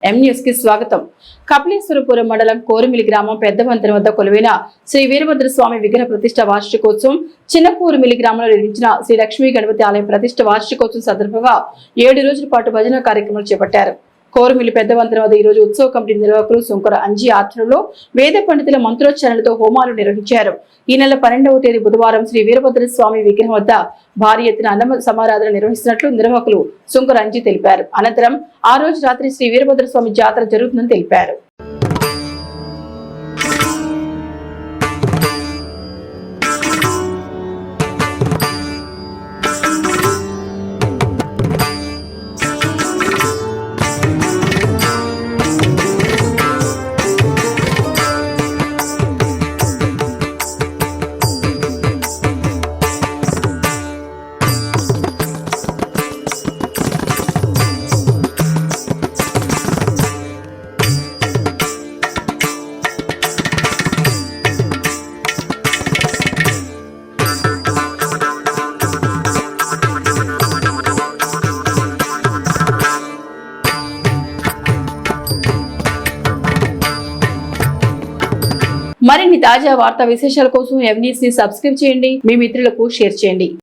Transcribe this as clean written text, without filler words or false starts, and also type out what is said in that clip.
M News కి స్వాగతం. కపిలేశ్వరపురం మండలం కోరుమిలి గ్రామం పెద్దవంతెన వద్ద కొలువైన శ్రీ వీరభద్రస్వామి విగ్రహ ప్రతిష్ట వార్షికోత్సవం చిన్న కోరుమిలి గ్రామంలో నిర్మించిన శ్రీ లక్ష్మీ గణపతి ఆలయం ప్రతిష్ట వార్షికోత్సవం సందర్భంగా 7 రోజుల పాటు భజన కార్యక్రమాలు చేపట్టారు. కోరుమిలి పెద్దవంతెన వద్ద ఈ రోజు ఉత్సవ కమిటీ నిర్వాహకులు శంకర అంజీ ఆధ్వర్యంలో వేద పండితుల మంత్రోచ్చారణలతో హోమాలు నిర్వహించారు. ఈ నెల 12వ తేదీ బుధవారం శ్రీ వీరభద్రస్వామి విగ్రహం వద్ద భారీ ఎత్తున అన్న సమారాధన నిర్వహిస్తున్నట్లు నిర్వాహకులు శంకర అంజీ తెలిపారు. అనంతరం ఆ రోజు రాత్రి శ్రీ వీరభద్రస్వామి జాతర జరుగుతుందని తెలిపారు. మరిన్ని తాజా వార్తా విశేషాల కోసం ఎంన్యూస్ ని సబ్స్క్రైబ్ చేయండి, మీ మిత్రులకు షేర్ చేయండి.